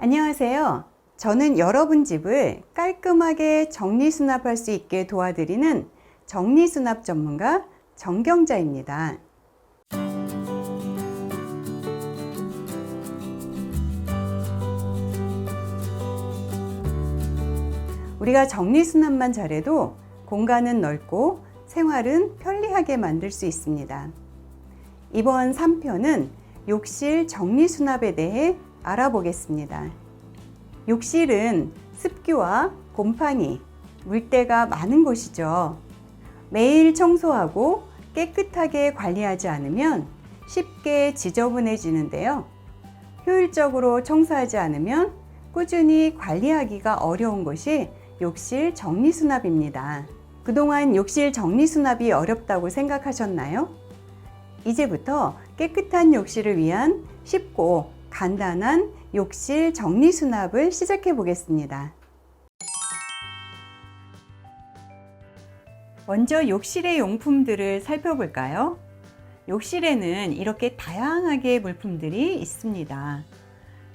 안녕하세요. 저는 여러분 집을 깔끔하게 정리수납할 수 있게 도와드리는 정리수납 전문가 정경자입니다. 우리가 정리수납만 잘해도 공간은 넓고 생활은 편리하게 만들 수 있습니다. 이번 3편은 욕실 정리수납에 대해 알아보겠습니다. 욕실은 습기와 곰팡이, 물때가 많은 곳이죠. 매일 청소하고 깨끗하게 관리하지 않으면 쉽게 지저분해지는데요. 효율적으로 청소하지 않으면 꾸준히 관리하기가 어려운 것이 욕실 정리수납입니다. 그동안 욕실 정리수납이 어렵다고 생각하셨나요? 이제부터 깨끗한 욕실을 위한 쉽고 간단한 욕실 정리수납을 시작해 보겠습니다. 먼저 욕실의 용품들을 살펴볼까요? 욕실에는 이렇게 다양하게 물품들이 있습니다.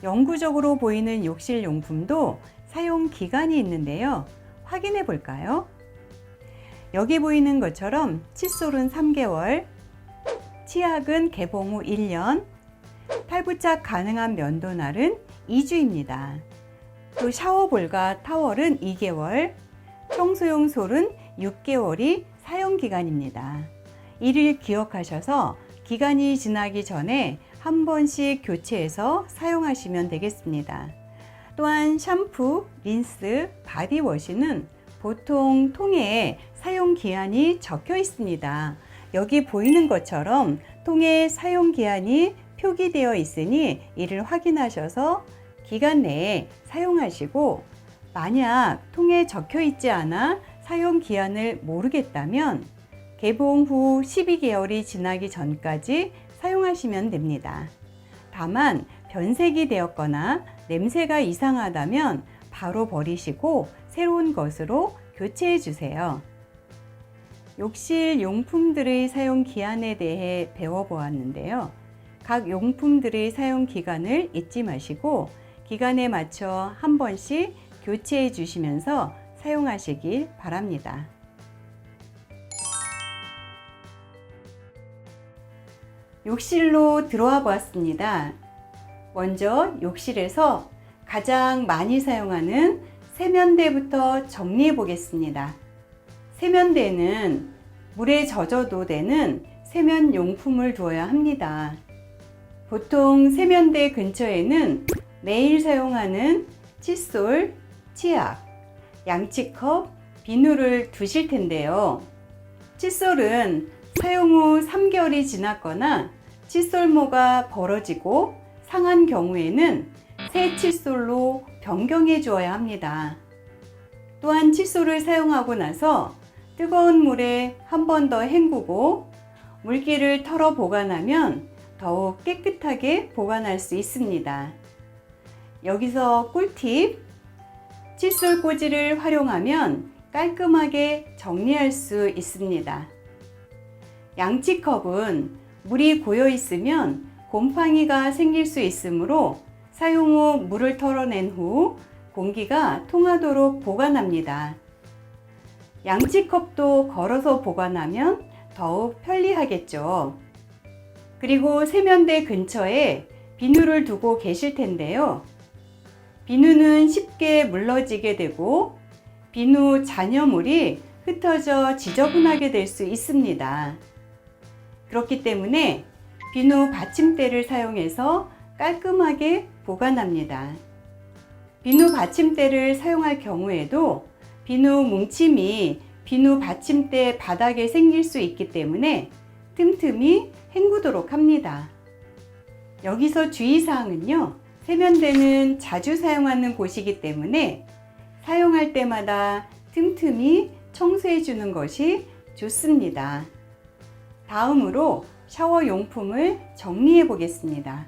영구적으로 보이는 욕실 용품도 사용 기간이 있는데요. 확인해 볼까요? 여기 보이는 것처럼 칫솔은 3개월, 치약은 개봉 후 1년, 탈부착 가능한 면도날은 2주입니다. 또 샤워볼과 타월은 2개월, 청소용 솔은 6개월이 사용기간입니다. 이를 기억하셔서 기간이 지나기 전에 한 번씩 교체해서 사용하시면 되겠습니다. 또한 샴푸, 린스, 바디워시는 보통 통에 사용기한이 적혀 있습니다. 여기 보이는 것처럼 통에 사용기한이 표기되어 있으니 이를 확인하셔서 기간 내에 사용하시고, 만약 통에 적혀 있지 않아 사용기한을 모르겠다면 개봉 후 12개월이 지나기 전까지 사용하시면 됩니다. 다만 변색이 되었거나 냄새가 이상하다면 바로 버리시고 새로운 것으로 교체해 주세요. 욕실 용품들의 사용 기한에 대해 배워보았는데요. 각 용품들의 사용 기간을 잊지 마시고 기간에 맞춰 한 번씩 교체해 주시면서 사용하시길 바랍니다. 욕실로 들어와 보았습니다. 먼저 욕실에서 가장 많이 사용하는 세면대부터 정리해 보겠습니다. 세면대는 물에 젖어도 되는 세면용품을 두어야 합니다. 보통 세면대 근처에는 매일 사용하는 칫솔, 치약, 양치컵, 비누를 두실 텐데요. 칫솔은 사용 후 3개월이 지났거나 칫솔모가 벌어지고 상한 경우에는 새 칫솔로 변경해 주어야 합니다. 또한 칫솔을 사용하고 나서 뜨거운 물에 한 번 더 헹구고 물기를 털어 보관하면 더욱 깨끗하게 보관할 수 있습니다. 여기서 꿀팁! 칫솔 꽂이를 활용하면 깔끔하게 정리할 수 있습니다. 양치컵은 물이 고여 있으면 곰팡이가 생길 수 있으므로 사용 후 물을 털어낸 후 공기가 통하도록 보관합니다. 양치컵도 걸어서 보관하면 더욱 편리하겠죠. 그리고 세면대 근처에 비누를 두고 계실 텐데요. 비누는 쉽게 물러지게 되고 비누 잔여물이 흩어져 지저분하게 될 수 있습니다. 그렇기 때문에 비누 받침대를 사용해서 깔끔하게 보관합니다. 비누 받침대를 사용할 경우에도 비누 뭉침이 비누 받침대 바닥에 생길 수 있기 때문에 틈틈이 헹구도록 합니다. 여기서 주의사항은요, 세면대는 자주 사용하는 곳이기 때문에 사용할 때마다 틈틈이 청소해 주는 것이 좋습니다. 다음으로 샤워용품을 정리해 보겠습니다.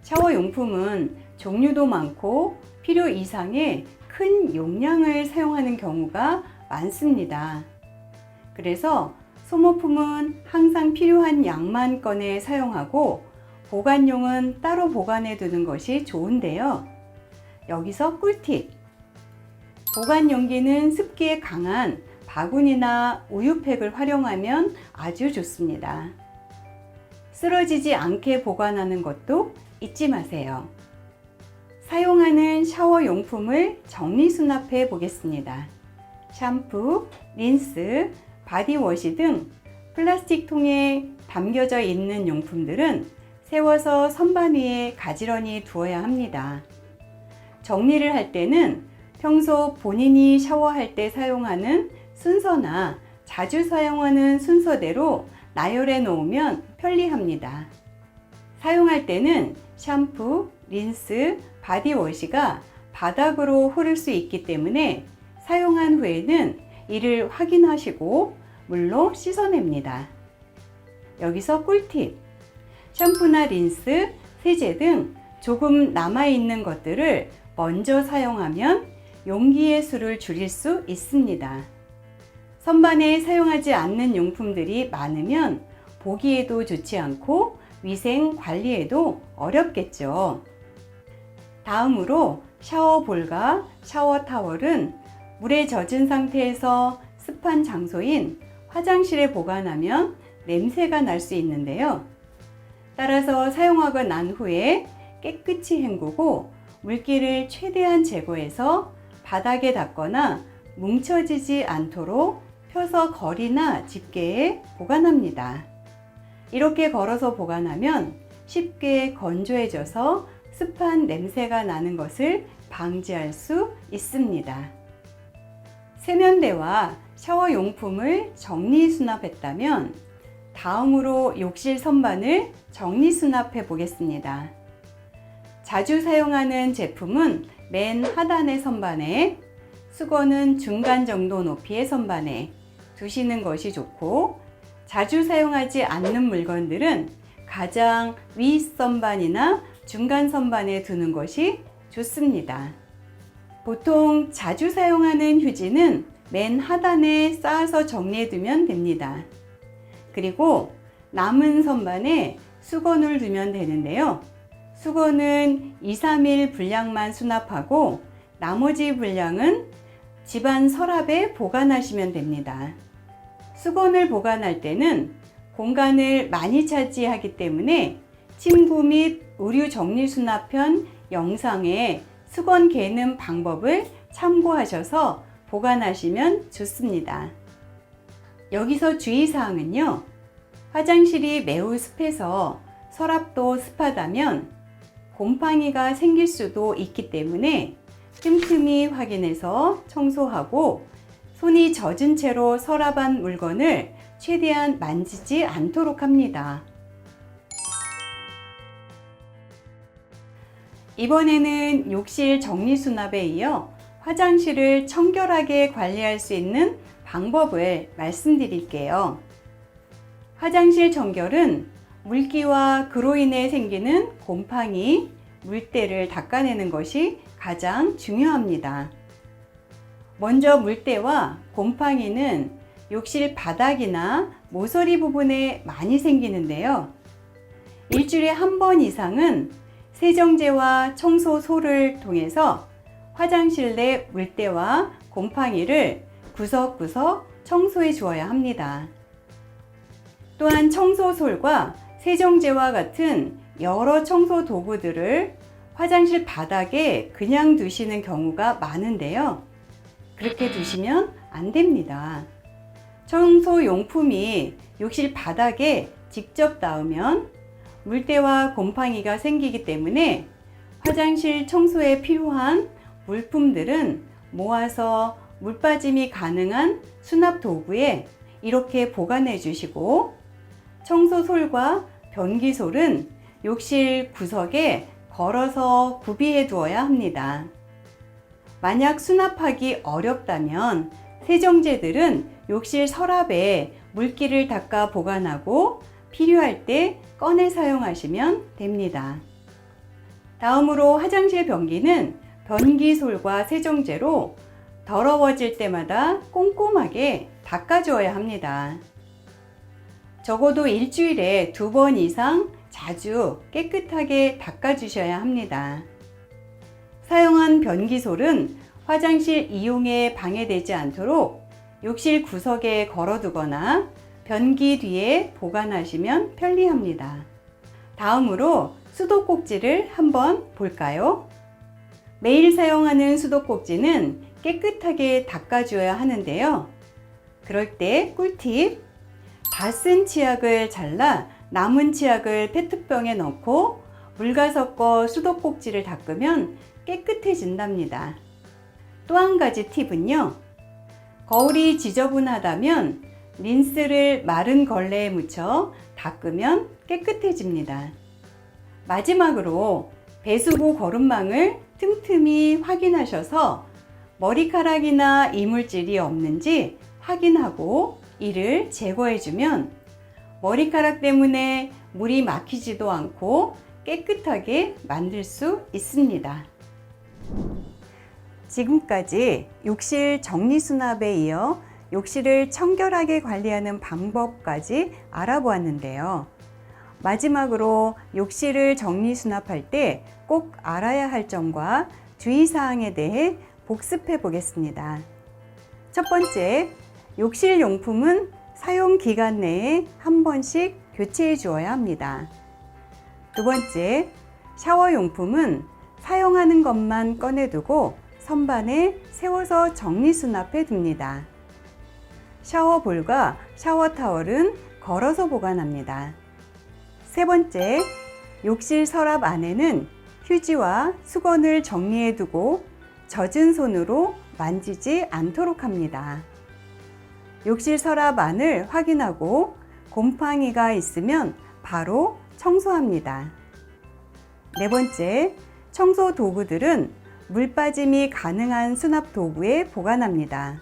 샤워용품은 종류도 많고 필요 이상의 큰 용량을 사용하는 경우가 많습니다. 그래서 소모품은 항상 필요한 양만 꺼내 사용하고 보관용은 따로 보관해 두는 것이 좋은데요. 여기서 꿀팁! 보관 용기는 습기에 강한 바구니나 우유팩을 활용하면 아주 좋습니다. 쓰러지지 않게 보관하는 것도 잊지 마세요. 사용하는 샤워 용품을 정리수납해 보겠습니다. 샴푸, 린스, 바디워시 등 플라스틱 통에 담겨져 있는 용품들은 세워서 선반 위에 가지런히 두어야 합니다. 정리를 할 때는 평소 본인이 샤워할 때 사용하는 순서나 자주 사용하는 순서대로 나열해 놓으면 편리합니다. 사용할 때는 샴푸, 린스, 바디워시가 바닥으로 흐를 수 있기 때문에 사용한 후에는 이를 확인하시고 물로 씻어냅니다. 여기서 꿀팁! 샴푸나 린스, 세제 등 조금 남아있는 것들을 먼저 사용하면 용기의 수를 줄일 수 있습니다. 선반에 사용하지 않는 용품들이 많으면 보기에도 좋지 않고 위생 관리에도 어렵겠죠. 다음으로 샤워볼과 샤워타월은 물에 젖은 상태에서 습한 장소인 화장실에 보관하면 냄새가 날 수 있는데요. 따라서 사용하고 난 후에 깨끗이 헹구고 물기를 최대한 제거해서 바닥에 닦거나 뭉쳐지지 않도록 펴서 거리나 집게에 보관합니다. 이렇게 걸어서 보관하면 쉽게 건조해져서 습한 냄새가 나는 것을 방지할 수 있습니다. 세면대와 샤워용품을 정리수납했다면 다음으로 욕실 선반을 정리수납해 보겠습니다. 자주 사용하는 제품은 맨 하단의 선반에, 수건은 중간 정도 높이의 선반에 두시는 것이 좋고, 자주 사용하지 않는 물건들은 가장 위 선반이나 중간 선반에 두는 것이 좋습니다. 보통 자주 사용하는 휴지는 맨 하단에 쌓아서 정리해 두면 됩니다. 그리고 남은 선반에 수건을 두면 되는데요. 수건은 2, 3일 분량만 수납하고 나머지 분량은 집안 서랍에 보관하시면 됩니다. 수건을 보관할 때는 공간을 많이 차지하기 때문에 침구 및 의류 정리수납편 영상에 수건 개는 방법을 참고하셔서 보관하시면 좋습니다. 여기서 주의사항은요. 화장실이 매우 습해서 서랍도 습하다면 곰팡이가 생길 수도 있기 때문에 틈틈이 확인해서 청소하고 손이 젖은 채로 서랍 안 물건을 최대한 만지지 않도록 합니다. 이번에는 욕실 정리수납에 이어 화장실을 청결하게 관리할 수 있는 방법을 말씀드릴게요. 화장실 청결은 물기와 그로 인해 생기는 곰팡이, 물때를 닦아내는 것이 가장 중요합니다. 먼저 물때와 곰팡이는 욕실 바닥이나 모서리 부분에 많이 생기는데요. 일주일에 한 번 이상은 세정제와 청소소를 통해서 화장실 내 물때와 곰팡이를 구석구석 청소해 주어야 합니다. 또한 청소솔과 세정제와 같은 여러 청소 도구들을 화장실 바닥에 그냥 두시는 경우가 많은데요. 그렇게 두시면 안 됩니다. 청소용품이 욕실 바닥에 직접 닿으면 물때와 곰팡이가 생기기 때문에 화장실 청소에 필요한 물품들은 모아서 물 빠짐이 가능한 수납 도구에 이렇게 보관해 주시고, 청소솔과 변기솔은 욕실 구석에 걸어서 구비해 두어야 합니다. 만약 수납하기 어렵다면 세정제들은 욕실 서랍에 물기를 닦아 보관하고 필요할 때 꺼내 사용하시면 됩니다. 다음으로 화장실 변기는 변기솔과 세정제로 더러워질 때마다 꼼꼼하게 닦아주어야 합니다. 적어도 일주일에 2번 이상 자주 깨끗하게 닦아주셔야 합니다. 사용한 변기솔은 화장실 이용에 방해되지 않도록 욕실 구석에 걸어두거나 변기 뒤에 보관하시면 편리합니다. 다음으로 수도꼭지를 한번 볼까요? 매일 사용하는 수도꼭지는 깨끗하게 닦아줘야 하는데요. 그럴 때 꿀팁! 다 쓴 치약을 잘라 남은 치약을 페트병에 넣고 물과 섞어 수도꼭지를 닦으면 깨끗해진답니다. 또 한 가지 팁은요. 거울이 지저분하다면 린스를 마른 걸레에 묻혀 닦으면 깨끗해집니다. 마지막으로 배수구 거름망을 틈틈이 확인하셔서 머리카락이나 이물질이 없는지 확인하고 이를 제거해주면 머리카락 때문에 물이 막히지도 않고 깨끗하게 만들 수 있습니다. 지금까지 욕실 정리수납에 이어 욕실을 청결하게 관리하는 방법까지 알아보았는데요. 마지막으로 욕실을 정리수납할 때 꼭 알아야 할 점과 주의사항에 대해 복습해 보겠습니다. 첫 번째, 욕실 용품은 사용 기간 내에 한 번씩 교체해 주어야 합니다. 두 번째, 샤워 용품은 사용하는 것만 꺼내두고 선반에 세워서 정리수납해 둡니다. 샤워볼과 샤워타월은 걸어서 보관합니다. 세 번째, 욕실 서랍 안에는 휴지와 수건을 정리해 두고 젖은 손으로 만지지 않도록 합니다. 욕실 서랍 안을 확인하고 곰팡이가 있으면 바로 청소합니다. 네 번째, 청소 도구들은 물 빠짐이 가능한 수납 도구에 보관합니다.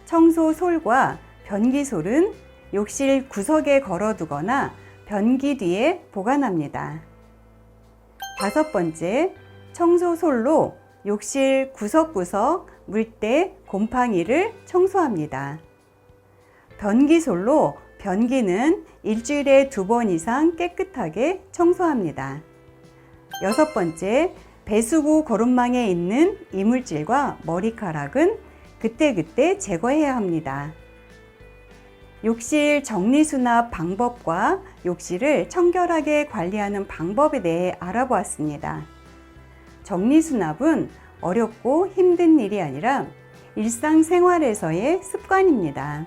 청소 솔과 변기솔은 욕실 구석에 걸어두거나 변기 뒤에 보관합니다. 다섯 번째, 청소솔로 욕실 구석구석 물때, 곰팡이를 청소합니다. 변기솔로 변기는 일주일에 2번 이상 깨끗하게 청소합니다. 여섯 번째, 배수구 거름망에 있는 이물질과 머리카락은 그때그때 제거해야 합니다. 욕실 정리수납 방법과 욕실을 청결하게 관리하는 방법에 대해 알아보았습니다. 정리수납은 어렵고 힘든 일이 아니라 일상생활에서의 습관입니다.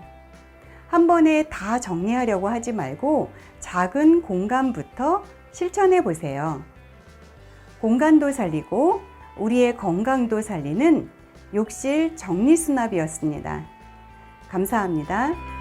한 번에 다 정리하려고 하지 말고 작은 공간부터 실천해 보세요. 공간도 살리고 우리의 건강도 살리는 욕실 정리수납이었습니다. 감사합니다.